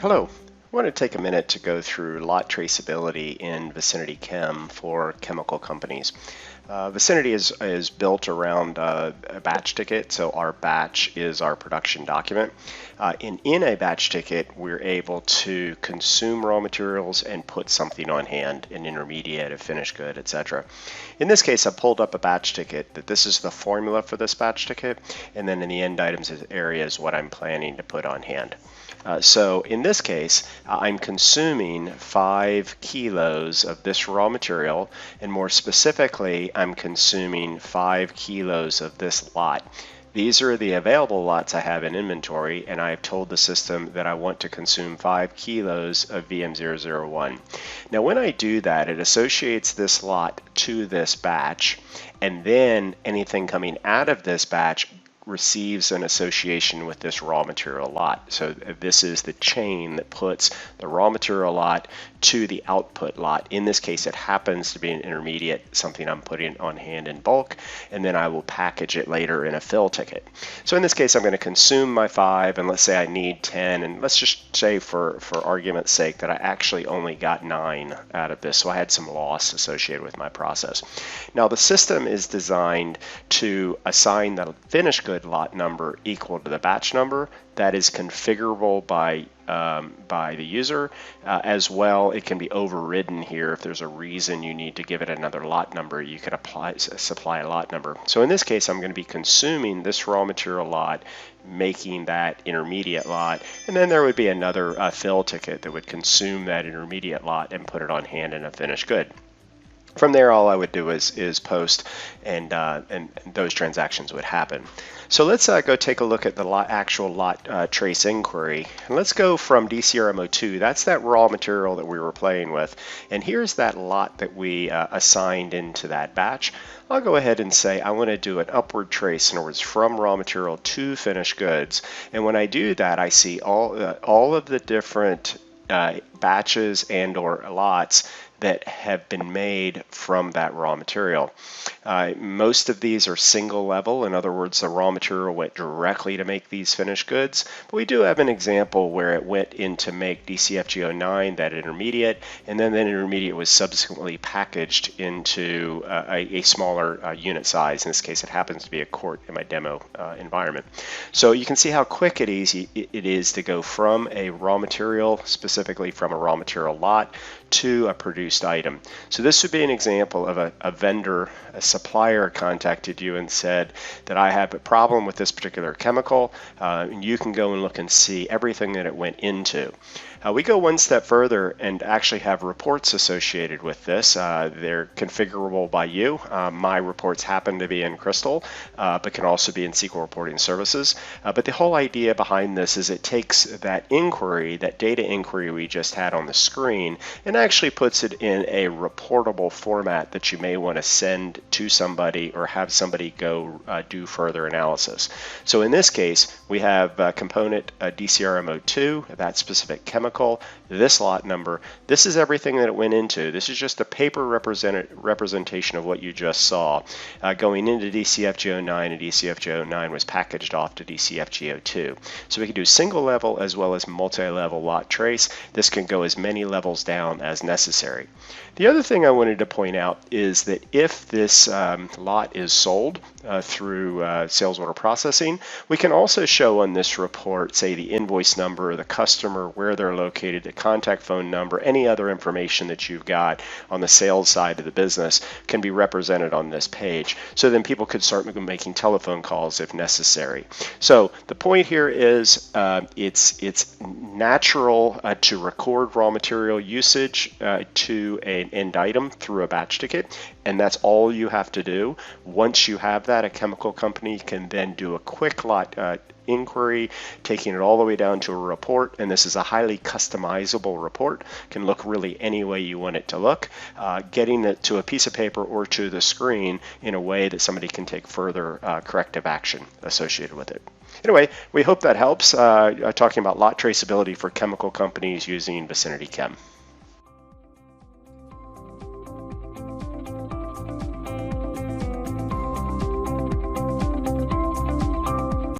Hello. I want to take a minute to go through lot traceability in VicinityChem for chemical companies. Vicinity is built around a batch ticket, so our batch is our production document. In a batch ticket, we're able to consume raw materials and put something on hand, an intermediate, a finished good, etc. In this case, I pulled up a batch ticket that this is the formula for this batch ticket, and then in the end items area is what I'm planning to put on hand. So in this case, I'm consuming 5 kilos of this raw material, and more specifically, I'm consuming 5 kilos of this lot. These are the available lots I have in inventory, and I've told the system that I want to consume 5 kilos of VM001. Now when I do that, it associates this lot to this batch, and then anything coming out of this batch receives an association with this raw material lot. So this is the chain that puts the raw material lot to the output lot. In this case, it happens to be an intermediate, something I'm putting on hand in bulk, and then I will package it later in a fill ticket. So in this case, I'm going to consume my 5, and let's say I need 10, and let's just say for argument's sake that I actually only got 9 out of this, so I had some loss associated with my process. Now the system is designed to assign the finished good lot number equal to the batch number. That is configurable by the user. As well, it can be overridden here. If there's a reason you need to give it another lot number, you can supply a lot number. So in this case, I'm going to be consuming this raw material lot, making that intermediate lot, and then there would be another fill ticket that would consume that intermediate lot and put it on hand in a finished good. From there, all I would do is post, and those transactions would happen. So let's go take a look at the actual lot trace inquiry. And let's go from DCRM02. That's that raw material that we were playing with. And here's that lot that we assigned into that batch. I'll go ahead and say I want to do an upward trace, in other words, from raw material to finished goods. And when I do that, I see all of the different batches and or lots that have been made from that raw material. Most of these are single level. In other words, the raw material went directly to make these finished goods. But we do have an example where it went in to make DCFG09, that intermediate, and then that intermediate was subsequently packaged into a smaller unit size. In this case, it happens to be a quart in my demo environment. So you can see how quick it is to go from a raw material, specifically from a raw material lot, to a produced item. So this would be an example of a vendor, a supplier contacted you and said that I have a problem with this particular chemical, and you can go and look and see everything that it went into. We go one step further and actually have reports associated with this. They're configurable by you. My reports happen to be in Crystal, but can also be in SQL reporting services. But the whole idea behind this is it takes that inquiry, that data inquiry we just had on the screen, and actually puts it in a reportable format that you may want to send to somebody or have somebody go do further analysis. So in this case, we have component DCRM02, that specific chemical, this lot number. This is everything that it went into. This is just a paper representation of what you just saw. Going into DCFG09, and DCFG09 was packaged off to DCFG02. So we can do single level as well as multi-level lot trace. This can go as many levels down as necessary. The other thing I wanted to point out is that if this lot is sold through sales order processing, we can also show on this report, say, the invoice number, the customer, where they're located, the contact phone number, any other information that you've got on the sales side of the business can be represented on this page. So then people could start making telephone calls if necessary. So the point here is it's natural to record raw material usage to an end item through a batch ticket, and that's all you have to do. Once you have that, a chemical company can then do a quick lot inquiry, taking it all the way down to a report, and this is a highly customizable report. Can look really any way you want it to look, getting it to a piece of paper or to the screen in a way that somebody can take further corrective action associated with it. Anyway, we hope that helps, talking about lot traceability for chemical companies using VicinityChem.